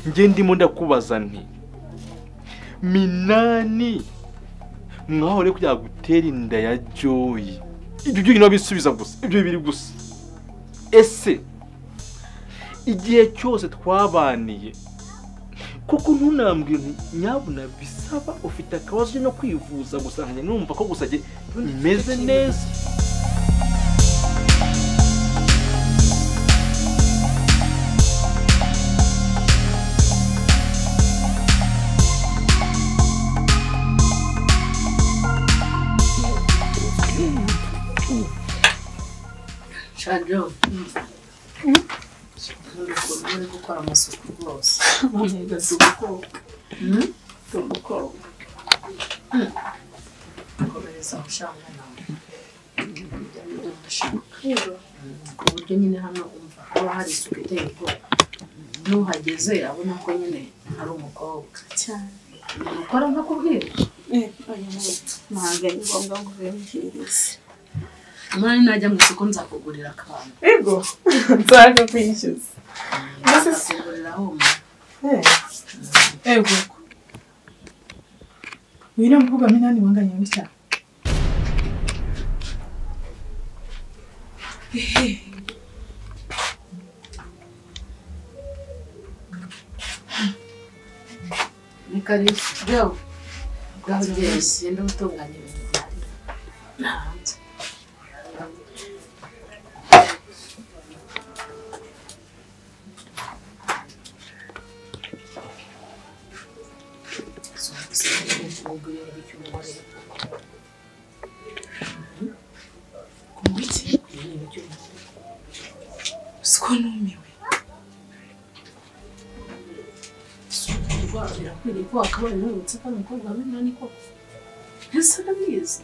nge ndimo ndakubaza nti Minani mwahore kujya gutera inda ya Joy ibyo byo nabisubiza gusa ibyo biri gusa ese igihe cyose twabaniye kuko ntunambwira nyabuna bisaba ufite akabazo no kwivuza gusa nkanye numva ko gusa meze neza Shajo. Uri gukora amasuku rwose. Munyega suko. Tumuko. Komereza ushanga nawe. Ku buryo nyine hano umva haba hari isuku iteye ubwoba. Nuhageze abona ko nyine ari umukobwa cyane. Ukora nkakubwira. Oya ntabwo ari ngombwa ngo ubimvirize. Mwana najya mu isoko nzakugurira akantu. Ego. Nzaka kwishyuza. Mbese sigurira aho mu. Ego. Wira mvuga Minani wanganya w'icya. Nikari byo. Gahugeze yenda gutunganya ibintu byari. Nahanze. Kumwiki? Siko numiwe. Birakwiriye ko wakabaye n'urutse ko umukobwa Minani koko. Ese ndabizi.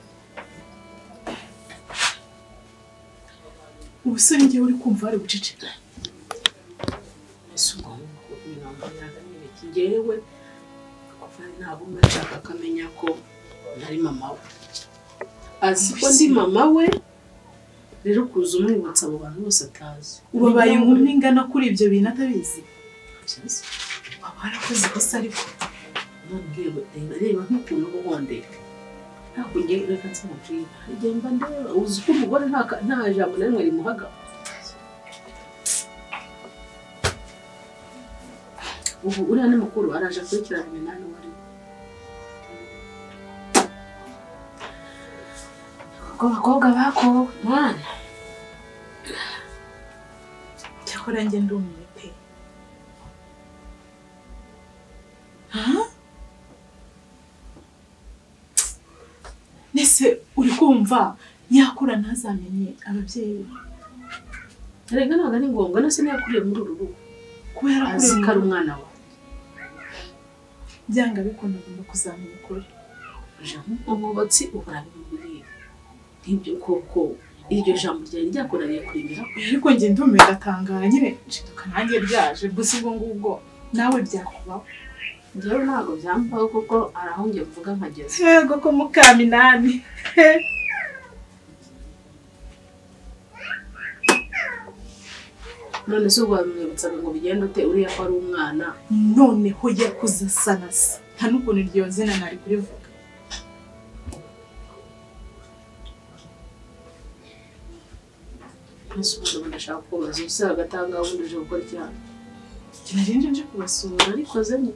Ubusore ngiye uri kumva ari guceceka. Ese ubwo binambanyaga n'ibiki ngewe kuva ntabwo ndashaka akamenya ko ntari mama we. Azi ko ndi mama we rero kuza umwibutsa abo bantu bose atazi. Ubabaye inkumi ingana kuri ibyo bintu atabizi. Warakoze ikosa ariko none reba nk'ukuntu ubondera ntabwo ngiye reka nsamubwira igenda ndeba uzi ko umugore nta jambo na rimwe rimuhaga ubu uriya ni mukuru araje akurikirana Minani wari ko bakobwa bakowe mwana cyakora njye ndumiye pe. Nese uri kumva yakura ntazamenye ababyeyi. Erega ntabwo ari ngombwa nase yakuriye muri uru rugo Kubera azi ko ari umwana we. Byanga bikunda agomba kuzamenya ukuri. Umwubatsi uhora bimubwira n'ibyo koko iryo jambo ryari ryakoraniye kurimira Ariko njye ndumiye ndatangara nyine nshiduka nanjye ryaje gusa ubwo ngubwo nawe byakubaho. njyewe ntabwo byambaho kuko arahonge mvuga nkageze. Yego ko muka Minani. None se ubwo bamwibutsaga ngo bigende ute uriya ko ari umwana Noneho yakuze sanasa. Nta n'ukuntu iryo zina nari kurivuga. Ese ubundi ndashaka kubaza use agatanga ubundi uje gukora icyaha Narinje nje kubasura arikoze ni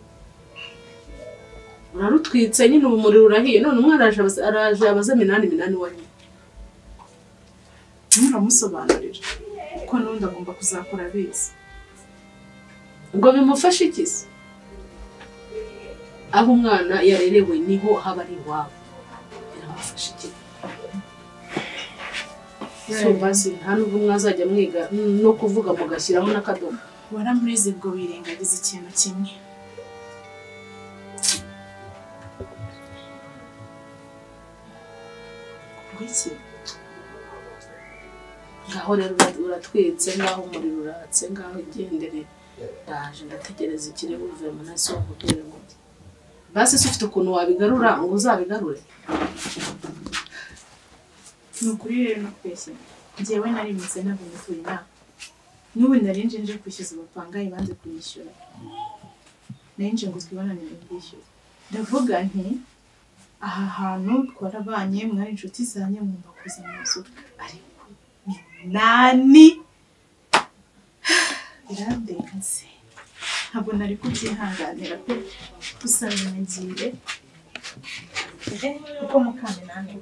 urarutwitse nyine umuriro urahiye none umwana araje abaza Minani wari muramusobanurira ko n'undi agomba kuzakora abizi. ubwo bimufasha iki se aho umwana yarerewe niho haba ari iwabo biramufasha iki so basi nta n'ubwo mwazajya mwiga no kuvuga mugashyiraho n'akadomo Waramurize ubwo wirengagiza ikintu kimwe. Gwiki ngaho rero uratwitse ngaho umuriro uratse ngaho igendere ndaje ndategereza ikirego uvuye mu nasi wo kubwira ngo basi se ufite ukuntu wabigarura ngo uzabigarure nukuri rero nakwese njyewe narimitse ntabwo mutuye inama n'ubu narinje nje kwishyuza abapangayi banze kuyishyura nenje ngo twibonanire mbishyura ndavuga nti aha hantu twarabanye mwari inshuti zanjye mwumva kuza mu nzu ariko nani irandenze ntabwo nari kubyihanganira pe gusa nagire uko mukane nani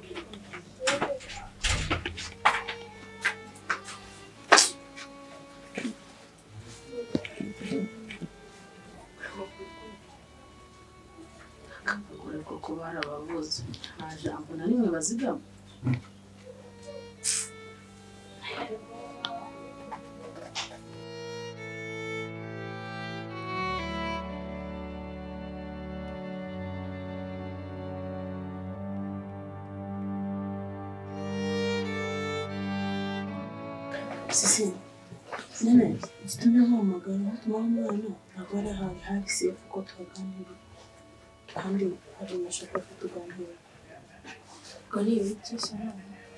koko barabavuze nta jambo na rimwe bazigama Sisi, nene, zitumye mpamagara tuma umwana ntabwo ari hari sefu ko twaganira kandi hari nashaka kutuganira ubwo ni ibiki sana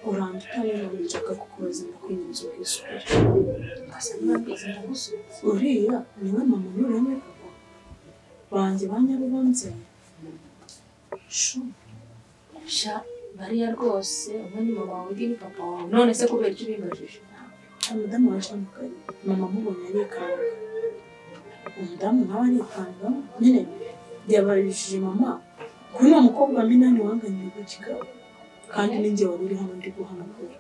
uranda utareba nshaka kukubaza ndakwinjiza ubwisukure asa n'ababwiza ndagusubiza uriya niwe mama n'uriya papa banjye banyarubanze sha bariya rwose umwe ni mama wawe undi ni papa wawe none se kubera icyo ubimbajije umudamu waje mu kari mama mubonye arikanga umudamu nawe arikanga nyine yabarishije mama kuri uwo mukobwa wa Minani wanganiye ku kigabo kandi ninjye wari uri hano ndi guhanagura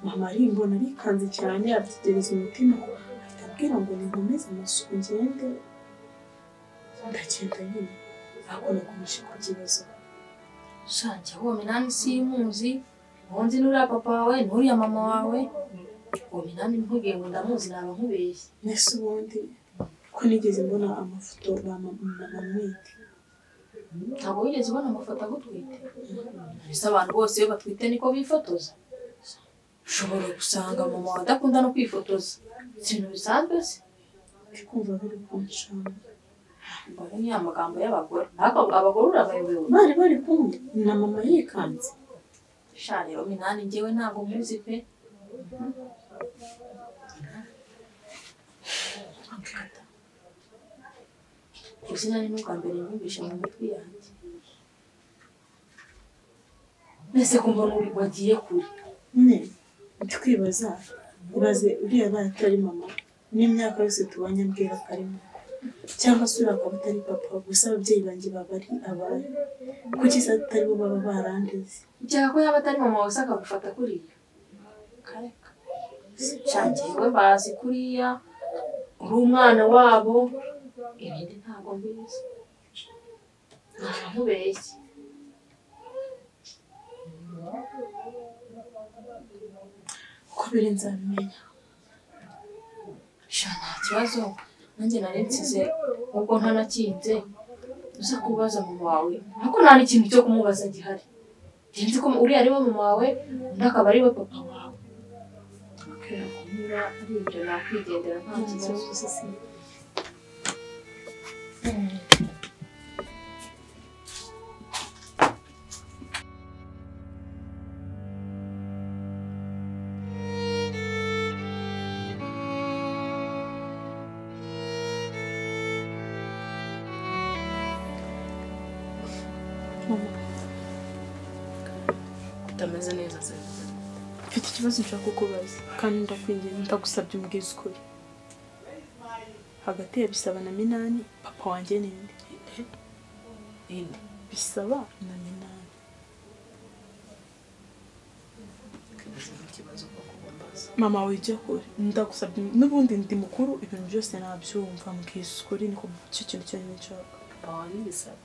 mama arimbona arikanze cyane ategereza umutima ahita abwira ngo ninkomeze amasuku ngende ndagenda nyine ariko nakomeje kukibazo shanje uwo Minani simuzi ubundi n'uriya papa wawe n'uriya mama wawe uwo Minani ntugiye ngo ndamuzi naba nkubeshye nese ubundi ko nigeze mbona amafoto ba mama mwite ntabwo wigeze ubona amafoto agutwite ese abantu bose iyo batwite niko bifotoza ushobora gusanga mama wawe adakunda no kwifotoza ikintu bisanzwe se ndikumva biri kunshanga mbona ni amagambo y'abagore ntabwo abagore urabayobewe bari kumwe na mama yikanze sha rero Minani njyewe ntabwo muzi pe izina ni n'ubwa mbere numvise mu matwi yanjye mbese ko mbona uri wagiye kure twibaza ibaze uriya bana atari mama n'imyaka yose tubanye ambwira ko ari mama cyangwa se uriya akaba atari papa gusa ababyeyi banjye baba ari abaye kuki se atari bo baba barandeze ukeka ko yaba atari mama wese akagufata kuriya kareka shangewe bazi kuriya uri umwana wabo ibindi ntabwo mbizi ntabwo nkubeshye uko biri nzabimenya sha nta kibazo nanjye nari nsize ubwo ntanakinze uza kubaza mama wawe ariko nta n'ikintu cyo kumubaza gihari nzi ko uriya ari we mama wawe undi akaba ari we papa wawe niba ari ibyo nakwigendera nta kibazo sisi utameze neza se mfite ikibazo nshaka kukubaza kandi ndakwinginze ndagusabye umbwize ukuri hagati ya Bisaba na Minani papa wanjye ninde Bisaba na Minani mama wijya kure ndagusabye n'ubundi ndi mukuru ibintu byose nabyumva mbwize ukuri niko cyo kintu cyane nshaka papa wanjye Bisaba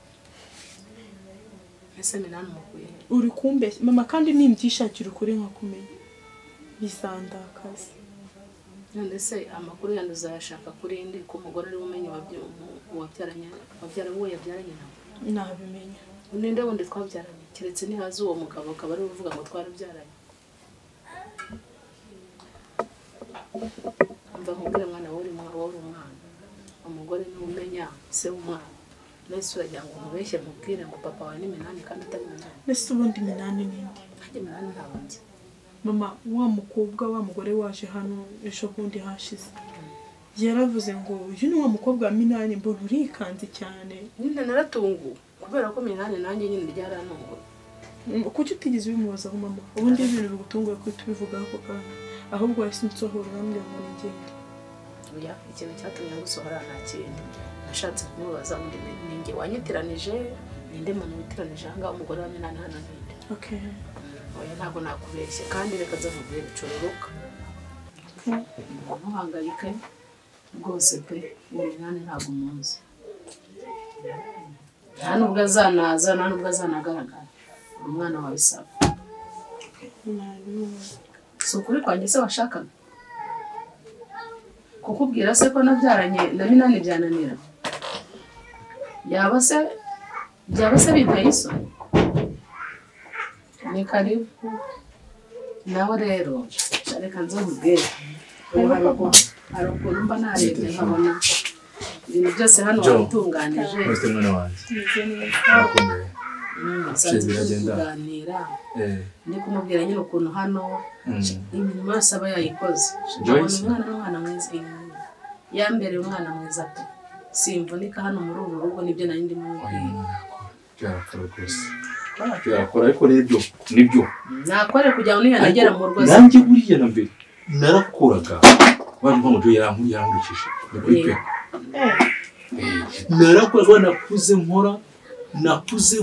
ese Minani mukuye uri kumbeshya mama kandi nimbyishakira ukuri nkakumenya bizandakaza none se amakuru yandi uzayashaka kuri indi ko umugore ari umenye wabyaranye we yabyaranye nawe nabimenya ninde wundi twabyaranye keretse nihaze uwo mugabo akaba ari uvuga ngo twarabyaranye mva nkubwire mwana wowe uri umwana umugore ni umenya se w'umwana nese uragira ngo mubeshye mubwire ngo papa wawe ni Minani kandi atari Minani nese ubundi Minani ninde kandi Minani ntabonye mama wa mukobwa wa mugore waje hano ejo bundi hashize yaravuze ngo uyu ni wa mukobwa wa Minani mbona urikanze cyane. nyine naratunguwe kubera ko Minani nanjye nyine ryarantunguye. Kuki utigeze ubimubazaho mama? Ubundi ibintu bigutunguye ko tubivugaho ako kanya ahubwo wahise unsohora urambwira ngo nigende. Oya, ikintu cyatumye gusohora nta kindi. Nashatse kumubaza ngo ninjye wanyitiranije, ninde muntu witiranije aha ngaha umugore wa Minani hano ninde. Okay. Oya ntabwo nakubeshye kandi reka nzavuge bicururuka. Ntuhangayike rwose pe, uwo Minani ntabwo umuzi. Nta nubwo azanaza, nta nubwo azanagaragara. Umwana wawe Saba. Si ukuri kwanjye se washakaga? Kukubwira se ko nabyaranye na Minani byananira? Byaba se binteye isoni? Ni karibu. Nawe rero, reka nzamubwire. Hari ukuntu mba narebye nkabona ibintu byose hano wabitunganije. Mwese mwana wanjye. Neza. Kuganira ndi kumubwira nyine ukuntu hano imirimo yose aba yayikoze. Umwana mwiza yambereye umwana mwiza pe, simvunika hano muri uru rugo nibyo nari ndimo Byakora rwose byakora ariko nibyo nakore kugira ngo niyanagera mu rugo nanjye buriya na mbere narakoraga wari mpamvu yarankurikije pe narakoraga nakuze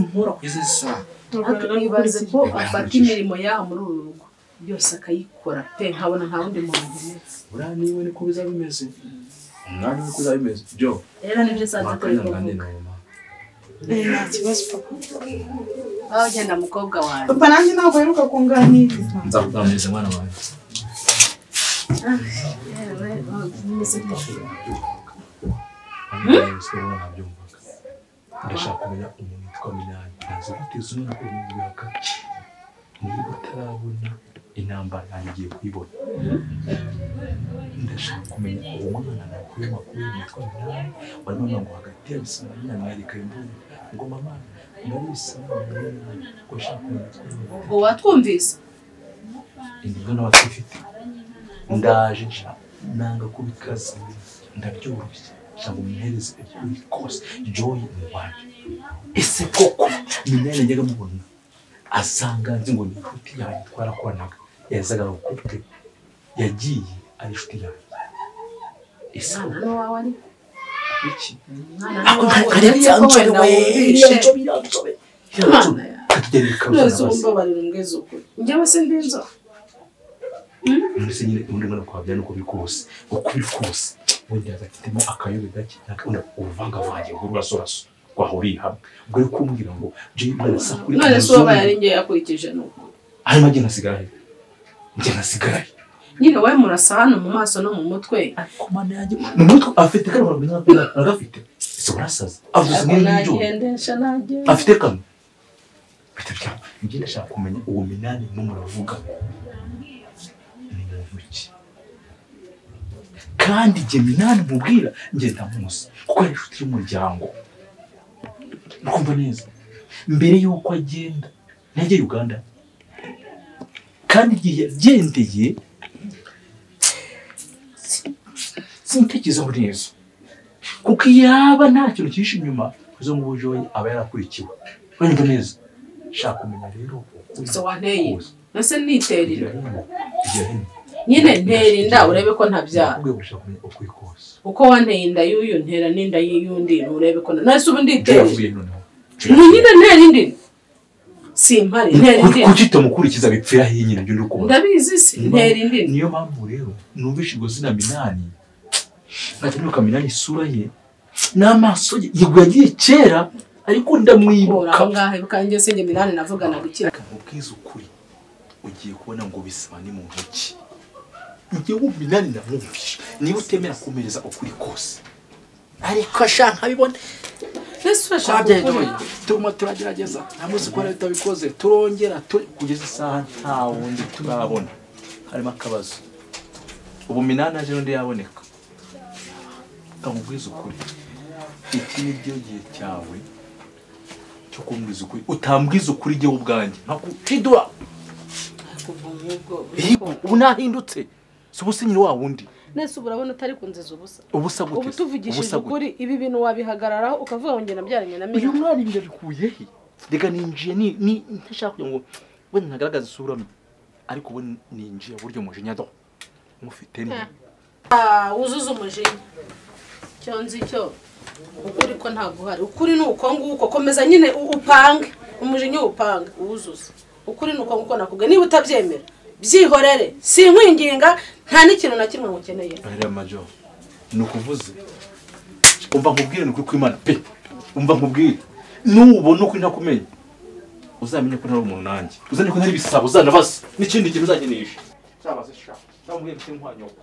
nkora kugeza isaha. Twibaze ko afata imirimo yaho muri uru rugo byose akayikora pe, nkabona nta wundi muntu umeze. Uriya niwe niko bizaba bimeze, umwana we kuzaba bimeze byo rero nibyo sanze turi kuvuga. Nta kibazo papa. Aho genda mukobwa wanjye. Papa nanjye ntabwo aheruka kunganiriza. nzakuganiriza mwana wanjye. Ndashaka kumenya umuntu witwa Minani. Ntazi guteza umwana ko bimubwira hagati. Niba utarabona intambara yanjye igiye kuyibona. Ndashaka kumenya uwo mwana nakuye makuru yitwa Minani. Barimo ngo hagati ya Bisama na Amerika y'Imbuga. Ngo mama ndabisama Minani. Ngo shaka kumenya ubwo watwumvise. Indigo n'abafite. Ndaje nanga kubikaza. Ndabyoroshye. Cyangwa umuhereze ukuri kose Joy mubanje. Ese koko Minani njyaga mubona asanga nzi ngo ni inshuti yanjye twarakoranaga yazaga gukupwe yagiye ari inshuti yanjye. Ese Mwana wawe ari iki? ako kari yanjye we Mwana ya nose umbabarira ngeze ukuri njyewe se ndinzo Mbese nyine undi mwana kwabya nuko bikose uko bikose wenda azafitemo akayobe gake nakabona uruvangavange rw'urasoraso kwahuriye hamwe ubwo ari kumbwira ngo je mwana kuri none so baba ngiye yakurikije nuko ari magena asigarahe njye nasigarahe nyine wawe murasa hano mu maso no mu mutwe ariko mana yanjye mu mutwe afite kano bintu agafite se urasaza avuze nk'ibyo nagendesha naje afite kano bitavya njye ndashaka kumenya uwo Minani n'umuravuga ni muntu ki kandi je Minani mubwira njye ndamuzi kuko ari inshuti y'umuryango ukumva neza mbere yuko agenda najye Uganda kandi igihe yagendeye sintekerezaho neza kuko yaba nta kintu cyinshi inyuma izo ngo Joy aba yarakurikiwe wumva neza shaka kumenya rero so wanteye nase niterira nyine nterinda urebe ko ntabyara ubwo gushaka kumenya ukuri kose uko wanteye inda y'uyu ntera n'inda y'undi urebe ko nase ubu nditerira nyine ntera indi simpari ntera indi kuki tamukurikiza bipfira hinyine byo ndukubona ndabizi si ntera indi niyo mpamvu rero numvishe ngo sina Minani ngatinuka Minani isura ye n'amaso ye yagiye kera ariko ndamwibuka ngahe bukanje singe Minani navugana gukira ubwiza ukuri ugiye kubona ngo Bisama ni mu ntoki ngiye Minani ndamwumvisha niba utemera kumereza ukuri kose ariko shanka bibone tuma turagerageza namuzi ko leta bikoze turongera kugeza isaha nta wundi turabona harimo akabazo ubu Minani aje n'undi yaboneka kamubwiza ukuri iki ni byo gihe cyawe cyo kumbwiza ukuri utambwiza ukuri jye ubwanjye ntakukidura ubu nahindutse si ubusinyiri wa wundi nese urabona utari kunziza ubusa ubusa gute ubu tuvugishije ukuri ibi bintu wabihagararaho ukavuga ngo ngena byaranye na uyu mwana imbere bikuye he rega ninjiye ni ntashaka kugira ngo we ntagaragaza isura mbi ariko we ninjiye buryo umujinya do mufite ni uzuza umujinya cyo nzi cyo ukuri ko ntaguhari ukuri nuko nguko komeza nyine upange umujinya upanga uwuzuza ukuri nuko nguko nakubwe niba utabyemera byihorere sinkwinginga nta n'ikintu na kimwe ngukeneye ari amajo nukuvuze umva nkubwire nuko kwimana pe umva nkubwire nubona uko ntakumenye uzamenye ko ntari umuntu nanjye uzanye ko ntari bisaba uzanabasa n'ikindi kintu uzagenesha cyabaze sha ndamubwiye mfite inkwanyoko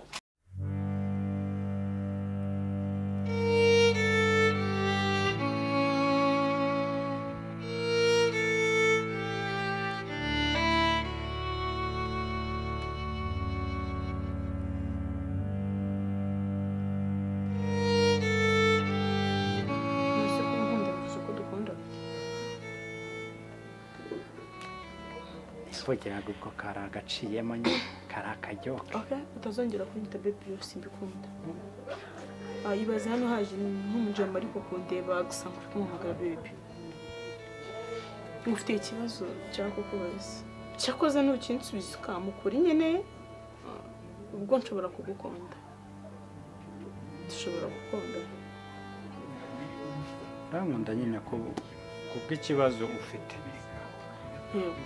kugira ngo uko karagaciyemo kari akaryoka utazongera kunyita baby yose mbikunda ibaze hano haje nk'umujama ariko kundeba gusa kuri kumuhamagara baby ufite ikibazo cyangwa kukubaza cyakoze ntukinsubiza ukamukura nyine ubwo nshobora kugukunda dushobora gukunda urankunda nyine kubw'ikibazo ufite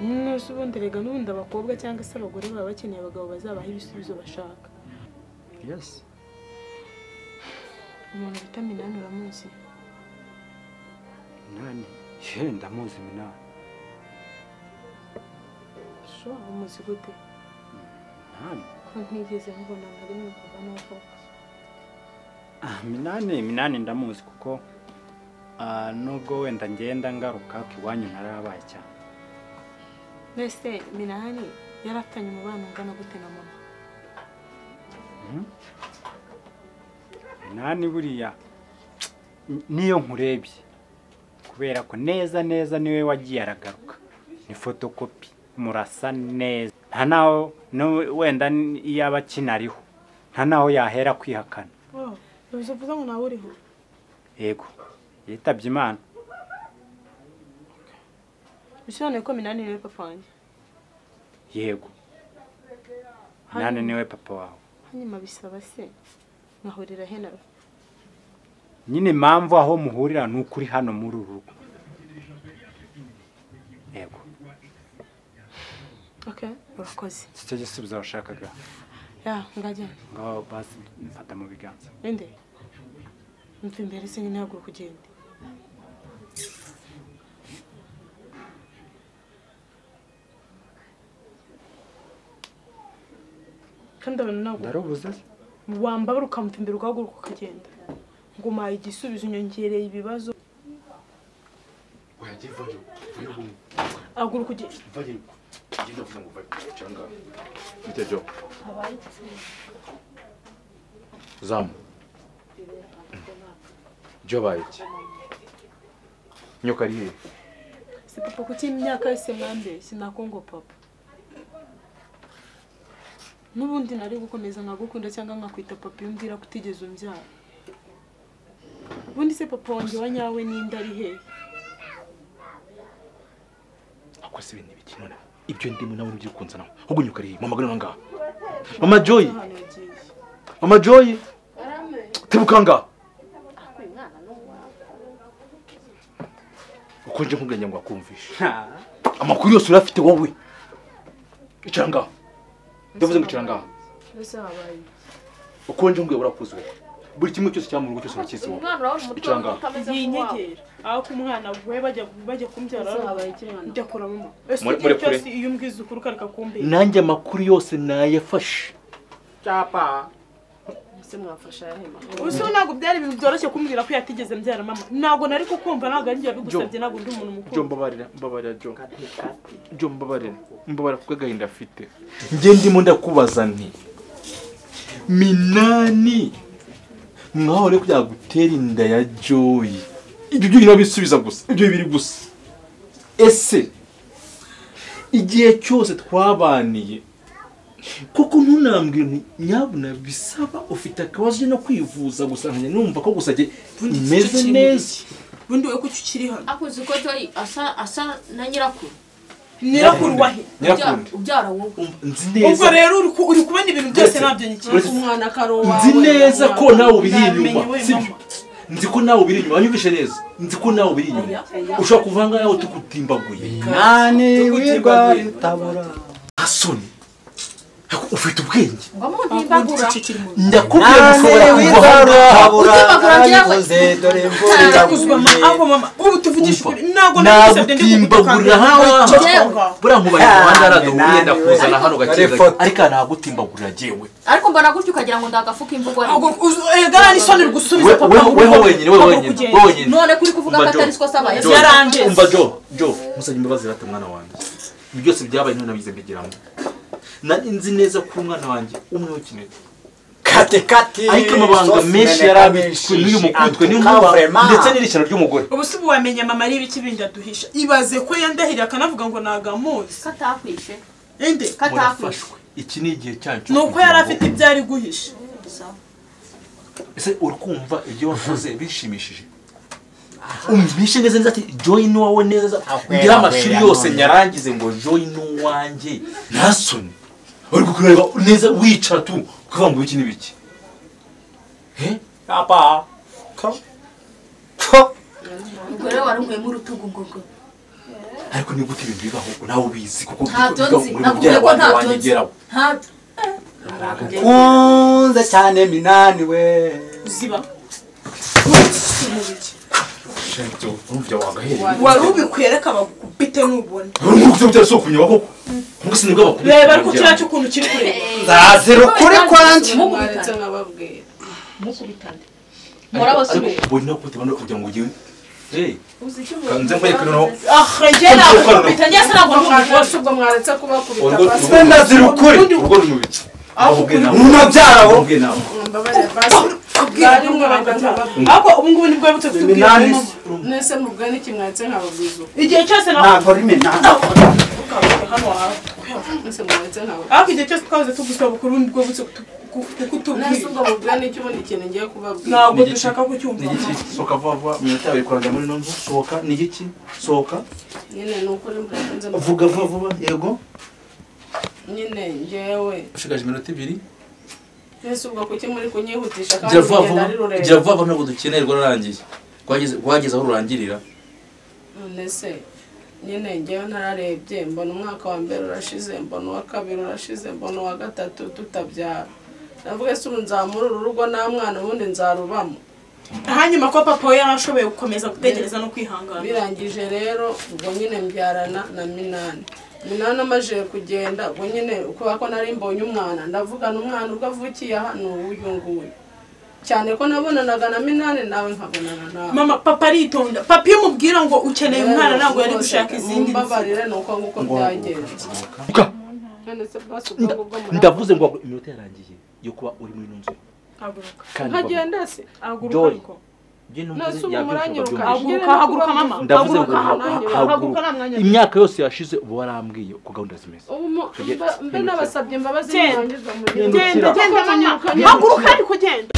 mwese ubundi rega n'ubundi abakobwa cyangwa se abagore baba bakeneye abagabo bazabaha ibisubizo bashaka yes umuntu bita Minani uramuzi Minani ndamuzi Minani sho umuzi gute Minani ko ntigeze mubona na rimwe kuva n'uko Minani ndamuzi kuko nubwo wenda ngenda ngaruka kiwanyu narabaye cyane Nese Minani yarafitanye umubano ungana gute na mama Minani buriya niyo nkurebye kubera ko neza niwe wagiye aragaruka ni photocopy murasa neza nta naho wenda yaba kinariho nta naho yahera kwihakana uzo vuga ngo nawe uriho yego yitabye Imana Bishone ko Minani niwe papa wanjye yego Minani niwe papa wawe hanyuma bisaba se nkahurira he nawe nyine impamvu aho muhurira n'ukuri hano muri uru rugo yego urakoze icyo gisubizo washakaga ngajya ngaho basi mfata mu biganza inde mva imbere se nyine haguruka ugende kandi abantu ntabwo ndarubuze wambabura ukamva imbere ugahaguruka ukagenda ngo umpaye igisubizo unyongereye ibibazo haguruka ugende Genda kuza ngo cyangwa bitejo zamu jobaye nyoka ari he si papa kuki imyaka yose mwambe sinakongo papa nubundi nari gukomeza nkagukunda cyangwa nkakwita papa umbwira kutigeze umbyara ubundi se papa wanjye wa nyawe ninde ari he akwese ibintu bikinona ibyo ndimo nawe ugiye kunzana ahubwo nyuka ari mama gana ngaha Mama Joy tebukanga ukonje nkuganya ngo akumvisha amakuru yose urafite wowe icanga ndavuze ngo icanga ukonje nkugwe urakuze buri kimwe cyose cyamu rugo cyose urakizi wowe icanga yinyegera aho kumwana we bajya kumbyara njya kura mama cyose iyo umbwiza ukuri kareka kumbe nanjye amakuru yose nayafashe cyapa se mwafasha yahema uso ntago byari ibintu byoroshye kumbwira ko yatigeze mbyara mama ntago nari kukumva ntago ari njye bigusabye ntago ndi umuntu mukuru Jo mbabarira Jo mbabarira kuko gahinda afite nge ndimo ndakubaza nti Minani mwahore kujya gutera inda ya Joy ibyo byo bisubiza gusa ibyo biri gusa ese igihe cyose twabaniye koko ntunambwira nti nyabuna bisaba ufite akabazo no kwivuza gusa nkanya numva ko gusa imeze neza bundi we kuki ukiri hano akuzi ko Joy asa na nyirakuru wahe ubyara wowe nzi neza ubwo rero uri kubona ibintu byose nabyo nyikira umwana karowa nzi neza ko nawe ubiri inyuma sibyo nzi ko nawe ubiri inyuma anyumvishe neza nzi ko nawe ubiri inyuma ushobora kuvanga yaho tukutimbaguye nani wirwa ritabura asoni ufite ubwenge ngamo ntimbagura ndakubwiye gushobora utimbagura dore mvura abo mama ubu tuvugisha ukuri ntabwo nagutimbagura hano buriya nkubaye mu Rwanda araduhuriye ndakuzana hano gakeza ariko nagutimbagurira jewe ariko mbona gutyo ukagira ngo ndagafuka imvugo egara n'isoni gusubiza papa wewe wenyine none kuri kuvuga ko atari siko saba yaranje umva Jo musanye imbabazi rata mwana wanjye byose byabaye none nabize mbigiramo nzi neza ko umwana wanjye umwe w'ikinege kate ariko amabanga menshi yarabitswe n'uyu mukutwe n'inkuba ndetse n'irishano ry'umugore ubu se wamenye mama ari ibiki bindi aduhisha ibaze ko yandahiriye akanavuga ngo nagamuzi katakwishe inde katafashwe iki ni igihe cyacu nuko yari afite ibyo ari guhisha ese urikumva ibyo wavuze bishimishije umvishe neza neza ati Joy ni wawe neza ngira amashuri yose nyarangize ngo Joy ni wanjye ntasoni uri kukureba neza wicara tu kuvuga ngo iki nibiki papa ubwo rero warunguye mu rutugu ngogo ariko ni gute ibintu bibaho nawe ubizi kuko ntabyo nzi nakubwiye ko ntabyo nzi kunze cyane minani we ziba shento urumva wagahereye wari ubikwereka bagupite nubona urumva utari so kunywa koko nguse nibwo bakuru reba ariko kira cyo kuntu kiri kureba nzazira ukuri kwanje mwaretse nkababwira mukubitane murabasubiye buri no kutibana kugira ngo ugiye uziki kanze mbaye kuno njye nakubita njye sinabwo bose ubwo mwaretse kubakubita basi se ndazira ukuri urwo rumubiki umunabyara wo mbabarira basi bwari umwe ariko ubu ngubu nibwo yabutse kutubwira nese mubwe n'iki mwaretse nkababwiza igihe cyose ntabwo rimenana hano hawe nese mwaretse nkababwiza ariko igihe cyose twahoze tugusaba ukuri nibwo yabutse kutubwira nese ubwo mubwe n'iki ubundi ikintu ngiye kubabwira ntabwo dushaka kucyumva soka vuba minota yawe kuranga muri no nzu soka ni iki soka nyine nukuri murakunze vuga vuba yego nyine ngewe ushigaje minota 2 nese ubwo kuki muri kunyihutisha kandi ngenda ari rurerure jya vuba ntabwo dukeneye rwarangiye kwageza aho rurangirira nese nyine ngewe nararebye mbona umwaka wa mbere urashize mbona uwa kabiri urashize mbona uwa gatatu tutabyara ndavuga se ubu nzamura uru rugo nta mwana ubundi nzarubamo hanyuma ko papa we yarashoboye gukomeza gutegereza no kwihangana birangije rero ubwo nyine mbyarana na Minani amajije kugenda ubwo nyine kubera ko nari mbonye umwana ndavugana umwana ubwo avukiye hano uyu nguyu cyane ko nabonanaga na Minani nawe nkabonana nawe mama papa aritonda papa iyo umubwira ngo ukeneye umwana ntabwo yari gushaka izindi mbabarire nuko nguko byagenze ndavuze ngo iminota yarangiye yo kuba uri muri nzu nkagenda se Joy haguruka mama ndavuze ngo haguruka imyaka yose yashize ubu warambwiye uko gahunda zimeze mbe nabasabye imbabazi genda mama haguruka ariko genda